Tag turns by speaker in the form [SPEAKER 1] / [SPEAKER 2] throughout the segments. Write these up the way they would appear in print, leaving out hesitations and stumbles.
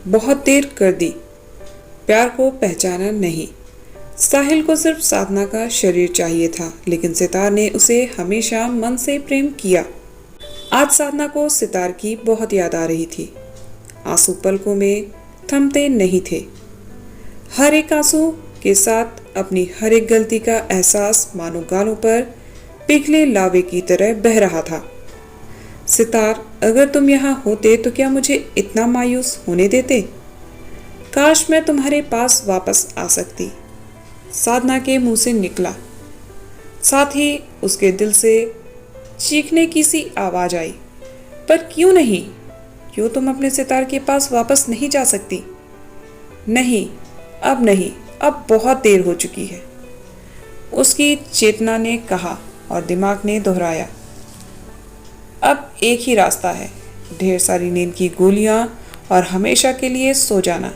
[SPEAKER 1] बहुत देर कर दी, प्यार को पहचाना नहीं। साहिल को सिर्फ साधना का शरीर चाहिए था, लेकिन सितार ने उसे हमेशा मन से प्रेम किया। आज साधना को सितार की बहुत याद आ रही थी। आंसू पलकों में थमते नहीं थे। हर एक आंसू के साथ अपनी हर एक गलती का एहसास मानो गालों पर पिघले लावे की तरह बह रहा था। सितार, अगर तुम यहाँ होते तो क्या मुझे इतना मायूस होने देते? काश मैं तुम्हारे पास वापस आ सकती, साधना के मुंह से निकला। साथ ही उसके दिल से चीखने की सी आवाज आई, पर क्यों नहीं? क्यों तुम अपने सितार के पास वापस नहीं जा सकती? नहीं, अब बहुत देर हो चुकी है, उसकी चेतना ने कहा और दिमाग ने दोहराया। अब एक ही रास्ता है, ढेर सारी नींद की गोलियां और हमेशा के लिए सो जाना।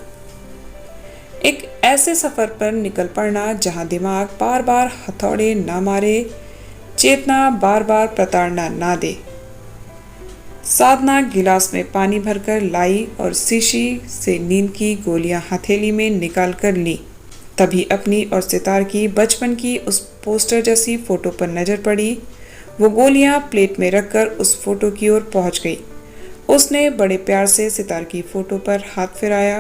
[SPEAKER 1] एक ऐसे सफर पर निकल पड़ना जहां दिमाग बार बार हथौड़े ना मारे, चेतना बार बार प्रताड़ना ना दे। साधना गिलास में पानी भरकर लाई और शीशी से नींद की गोलियां हथेली में निकाल कर ली। तभी अपनी और सितार की बचपन की उस पोस्टर जैसी फोटो पर नजर पड़ी। वो गोलियां प्लेट में रखकर उस फोटो की ओर पहुंच गई। उसने बड़े प्यार से सितार की फोटो पर हाथ फिराया।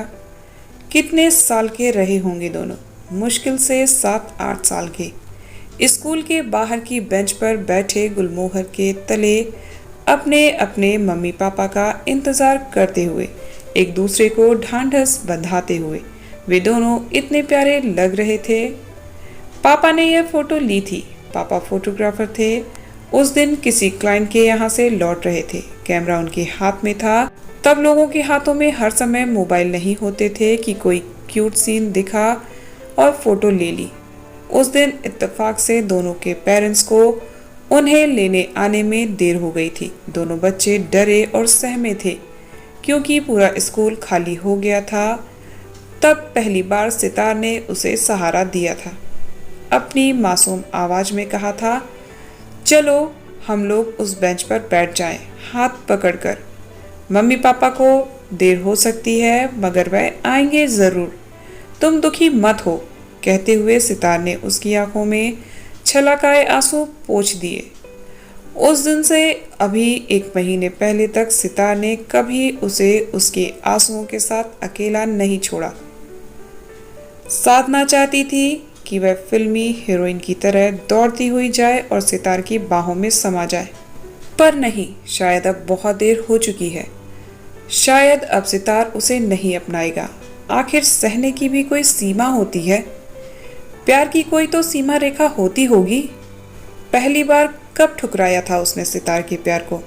[SPEAKER 1] कितने साल के रहे होंगे दोनों? मुश्किल से 7-8 साल के। स्कूल के बाहर की बेंच पर बैठे गुलमोहर के तले अपने अपने मम्मी पापा का इंतजार करते हुए, एक दूसरे को ढांढस बंधाते हुए वे दोनों इतने प्यारे लग रहे थे। पापा ने यह फोटो ली थी। पापा फोटोग्राफर थे। उस दिन किसी क्लाइंट के यहाँ से लौट रहे थे। कैमरा उनके हाथ में था। तब लोगों के हाथों में हर समय मोबाइल नहीं होते थे कि कोई क्यूट सीन दिखा और फोटो ले ली। उस दिन इत्तेफाक से दोनों के पेरेंट्स को उन्हें लेने आने में देर हो गई थी। दोनों बच्चे डरे और सहमे थे क्योंकि पूरा स्कूल खाली हो गया था। तब पहली बार सितार ने उसे सहारा दिया था। अपनी मासूम आवाज में कहा था, चलो हम लोग उस बेंच पर बैठ जाएं, हाथ पकड़कर। मम्मी पापा को देर हो सकती है मगर वह आएंगे जरूर, तुम दुखी मत हो। कहते हुए सितार ने उसकी आंखों में छलकाए आंसू पोंछ दिए। उस दिन से अभी 1 महीने पहले तक सितार ने कभी उसे उसके आंसुओं के साथ अकेला नहीं छोड़ा। साधना चाहती थी कि वह फिल्मी हीरोइन की तरह दौड़ती हुई जाए और सितार की बाहों में समा जाए, पर नहीं, शायद अब बहुत देर हो चुकी है। शायद अब सितार उसे नहीं अपनाएगा। आखिर सहने की भी कोई सीमा होती है। प्यार की कोई तो सीमा रेखा होती होगी। पहली बार कब ठुकराया था उसने सितार के प्यार को?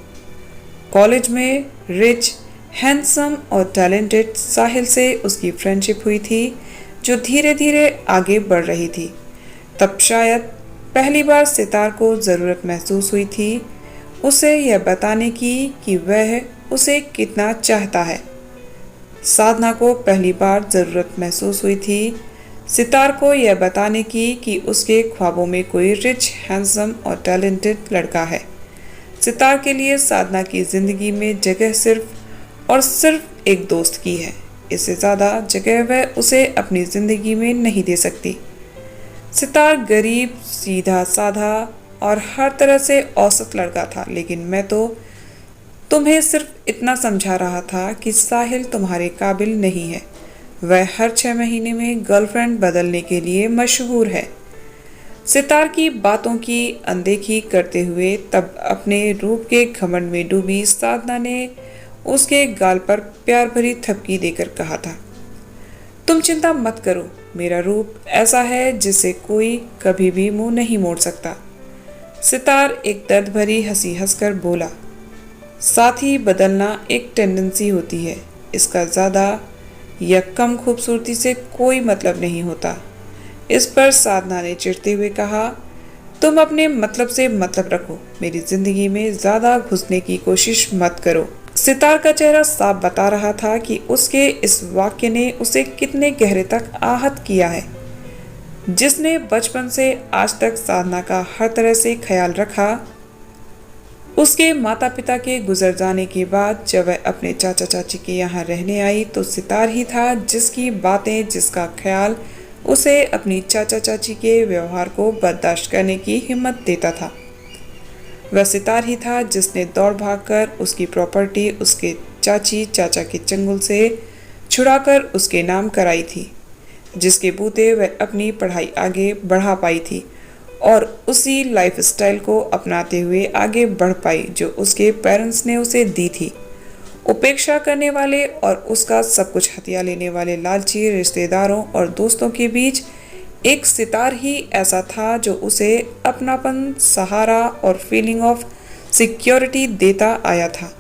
[SPEAKER 1] कॉलेज में रिच, हैंडसम और टैलेंटेड साहिल से उसकी फ्रेंडशिप हुई थी जो धीरे धीरे आगे बढ़ रही थी। तब शायद पहली बार सितार को ज़रूरत महसूस हुई थी उसे यह बताने की कि वह उसे कितना चाहता है। साधना को पहली बार ज़रूरत महसूस हुई थी सितार को यह बताने की कि उसके ख्वाबों में कोई रिच, हैंडसम और टैलेंटेड लड़का है। सितार के लिए साधना की ज़िंदगी में जगह सिर्फ और सिर्फ एक दोस्त की है। इससे ज़्यादा जगह वह उसे अपनी ज़िंदगी में नहीं दे सकती। सितार गरीब, सीधा साधा और हर तरह से औसत लड़का था, लेकिन मैं तो तुम्हें सिर्फ इतना समझा रहा था कि साहिल तुम्हारे काबिल नहीं है। वह हर 6 महीने में गर्लफ्रेंड बदलने के लिए मशहूर है। सितार की बातों की अनदेखी करते हुए तब अपने रूप के घमंड में डूबी साधना ने उसके गाल पर प्यार भरी थपकी देकर कहा था, तुम चिंता मत करो, मेरा रूप ऐसा है जिससे कोई कभी भी मुंह नहीं मोड़ सकता। सितार एक दर्द भरी हंसी हंसकर बोला, साथ ही बदलना एक टेंडेंसी होती है, इसका ज़्यादा या कम खूबसूरती से कोई मतलब नहीं होता। इस पर साधना ने चिढ़ते हुए कहा, तुम अपने मतलब से मतलब रखो, मेरी जिंदगी में ज़्यादा घुसने की कोशिश मत करो। सितार का चेहरा साफ बता रहा था कि उसके इस वाक्य ने उसे कितने गहरे तक आहत किया है। जिसने बचपन से आज तक साधना का हर तरह से ख्याल रखा, उसके माता पिता के गुजर जाने के बाद जब वह अपने चाचा चाची के यहाँ रहने आई तो सितार ही था जिसकी बातें, जिसका ख्याल उसे अपनी चाचा चाची के व्यवहार को बर्दाश्त करने की हिम्मत देता था। वह सितार ही था जिसने दौड़ भागकर उसकी प्रॉपर्टी उसके चाची चाचा के चंगुल से छुड़ाकर उसके नाम कराई थी, जिसके बूते वह अपनी पढ़ाई आगे बढ़ा पाई थी और उसी लाइफस्टाइल को अपनाते हुए आगे बढ़ पाई जो उसके पेरेंट्स ने उसे दी थी। उपेक्षा करने वाले और उसका सब कुछ हथिया लेने वाले लालची रिश्तेदारों और दोस्तों के बीच एक सितार ही ऐसा था जो उसे अपनापन, सहारा और फीलिंग ऑफ सिक्योरिटी देता आया था।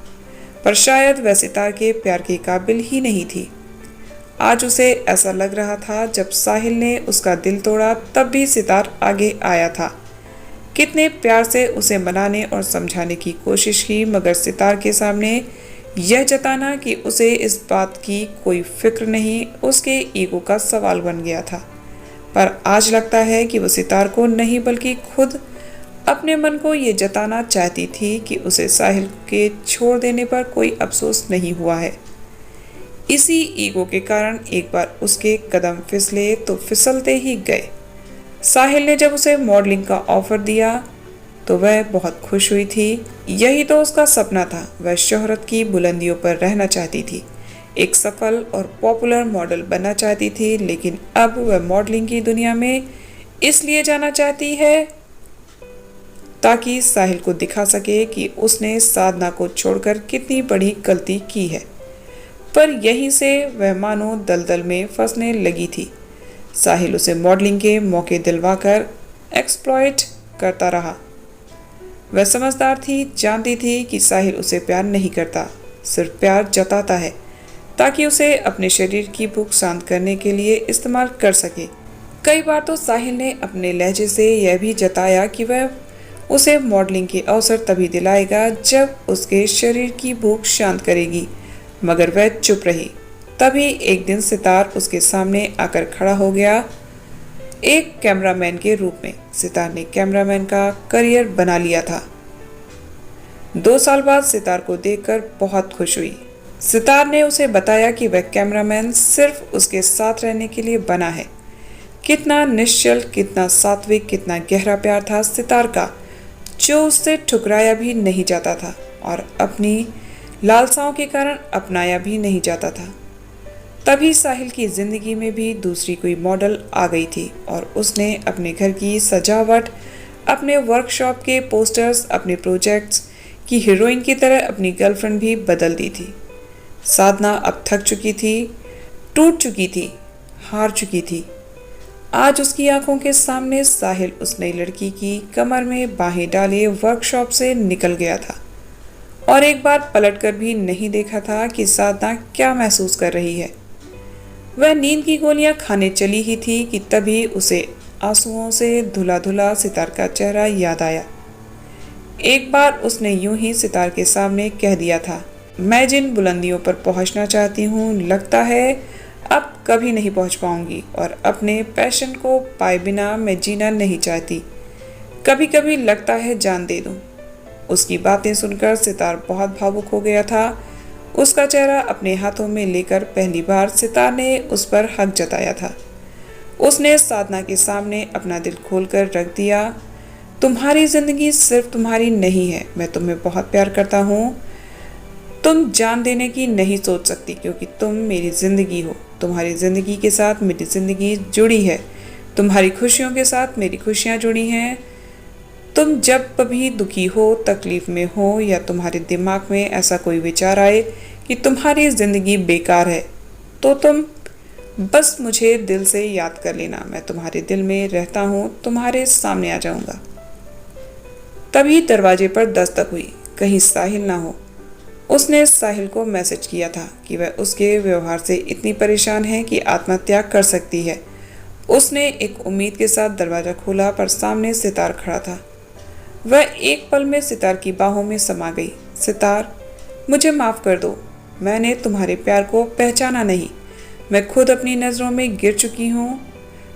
[SPEAKER 1] पर शायद वह सितार के प्यार के काबिल ही नहीं थी। आज उसे ऐसा लग रहा था जब साहिल ने उसका दिल तोड़ा तब भी सितार आगे आया था। कितने प्यार से उसे मनाने और समझाने की कोशिश की, मगर सितार के सामने यह जताना कि उसे इस बात की कोई फिक्र नहीं उसके ईगो का सवाल बन गया था। पर आज लगता है कि वो सितार को नहीं बल्कि खुद अपने मन को ये जताना चाहती थी कि उसे साहिल के छोड़ देने पर कोई अफसोस नहीं हुआ है। इसी ईगो के कारण एक बार उसके कदम फिसले तो फिसलते ही गए। साहिल ने जब उसे मॉडलिंग का ऑफर दिया तो वह बहुत खुश हुई थी। यही तो उसका सपना था। वह शोहरत की बुलंदियों पर रहना चाहती थी, एक सफल और पॉपुलर मॉडल बनना चाहती थी, लेकिन अब वह मॉडलिंग की दुनिया में इसलिए जाना चाहती है ताकि साहिल को दिखा सके कि उसने साधना को छोड़कर कितनी बड़ी गलती की है। पर यहीं से वह मानो दलदल में फंसने लगी थी। साहिल उसे मॉडलिंग के मौके दिलवाकर एक्सप्लॉइट करता रहा। वह समझदार थी, जानती थी कि साहिल उसे प्यार नहीं करता, सिर्फ प्यार जताता है ताकि उसे अपने शरीर की भूख शांत करने के लिए इस्तेमाल कर सके। कई बार तो साहिल ने अपने लहजे से यह भी जताया कि वह उसे मॉडलिंग के अवसर तभी दिलाएगा जब उसके शरीर की भूख शांत करेगी, मगर वह चुप रही। तभी एक दिन सितार उसके सामने आकर खड़ा हो गया, एक कैमरामैन के रूप में। सितार ने कैमरामैन का करियर बना लिया था। 2 साल बाद सितार को देखकर बहुत खुश हुई। सितार ने उसे बताया कि वह कैमरामैन सिर्फ उसके साथ रहने के लिए बना है। कितना निश्चल, कितना सात्विक, कितना गहरा प्यार था सितार का, जो उससे ठुकराया भी नहीं जाता था और अपनी लालसाओं के कारण अपनाया भी नहीं जाता था। तभी साहिल की जिंदगी में भी दूसरी कोई मॉडल आ गई थी और उसने अपने घर की सजावट, अपने वर्कशॉप के पोस्टर्स, अपने प्रोजेक्ट्स की हीरोइन की तरह अपनी गर्लफ्रेंड भी बदल दी थी। साधना अब थक चुकी थी, टूट चुकी थी, हार चुकी थी। आज उसकी आंखों के सामने साहिल उस नई लड़की की कमर में बाहें डाले वर्कशॉप से निकल गया था और एक बार पलटकर भी नहीं देखा था कि साधना क्या महसूस कर रही है। वह नींद की गोलियां खाने चली ही थी कि तभी उसे आंसुओं से धुला धुला सितार का चेहरा याद आया। एक बार उसने यूं ही सितार के सामने कह दिया था, मैं जिन बुलंदियों पर पहुंचना चाहती हूँ लगता है अब कभी नहीं पहुंच पाऊंगी और अपने पैशन को पाए बिना मैं जीना नहीं चाहती। कभी कभी लगता है जान दे दूं। उसकी बातें सुनकर सितार बहुत भावुक हो गया था। उसका चेहरा अपने हाथों में लेकर पहली बार सितार ने उस पर हक जताया था। उसने साधना के सामने अपना दिल खोलकर रख दिया। तुम्हारी जिंदगी सिर्फ तुम्हारी नहीं है, मैं तुम्हें बहुत प्यार करता हूँ। तुम जान देने की नहीं सोच सकती क्योंकि तुम मेरी जिंदगी हो। तुम्हारी जिंदगी के साथ मेरी जिंदगी जुड़ी है, तुम्हारी खुशियों के साथ मेरी खुशियाँ जुड़ी हैं। तुम जब कभी दुखी हो, तकलीफ में हो या तुम्हारे दिमाग में ऐसा कोई विचार आए कि तुम्हारी जिंदगी बेकार है तो तुम बस मुझे दिल से याद कर लेना। मैं तुम्हारे दिल में रहता हूँ, तुम्हारे सामने आ जाऊंगा। तभी दरवाजे पर दस्तक हुई, कहीं साहिल ना हो। उसने साहिल को मैसेज किया था कि वह उसके व्यवहार से इतनी परेशान है कि आत्महत्या कर सकती है। उसने एक उम्मीद के साथ दरवाज़ा खोला पर सामने सितार खड़ा था। वह एक पल में सितार की बाहों में समा गई। सितार, मुझे माफ़ कर दो, मैंने तुम्हारे प्यार को पहचाना नहीं। मैं खुद अपनी नज़रों में गिर चुकी हूँ।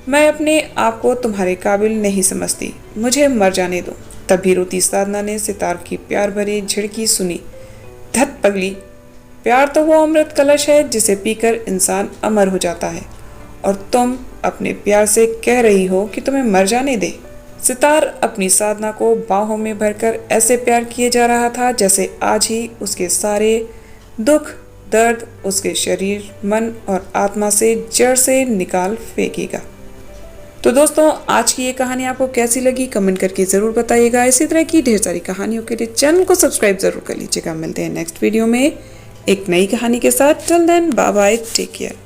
[SPEAKER 1] मैं अपने आप को तुम्हारे काबिल नहीं समझती। मुझे मर जाने दो। तभी रोती साधना ने सितार की प्यार भरी झिड़की सुनी। धत पगली, प्यार तो वो अमृत कलश है जिसे पीकर इंसान अमर हो जाता है, और तुम अपने प्यार से कह रही हो कि तुम्हें मर जाने दे। सितार अपनी साधना को बाहों में भरकर ऐसे प्यार किए जा रहा था जैसे आज ही उसके सारे दुख दर्द उसके शरीर, मन और आत्मा से जड़ से निकाल फेंकेगा। तो दोस्तों, आज की ये कहानी आपको कैसी लगी कमेंट करके ज़रूर बताइएगा। इसी तरह की ढेर सारी कहानियों के लिए चैनल को सब्सक्राइब ज़रूर कर लीजिएगा। मिलते हैं नेक्स्ट वीडियो में एक नई कहानी के साथ। Till then, bye bye, take care.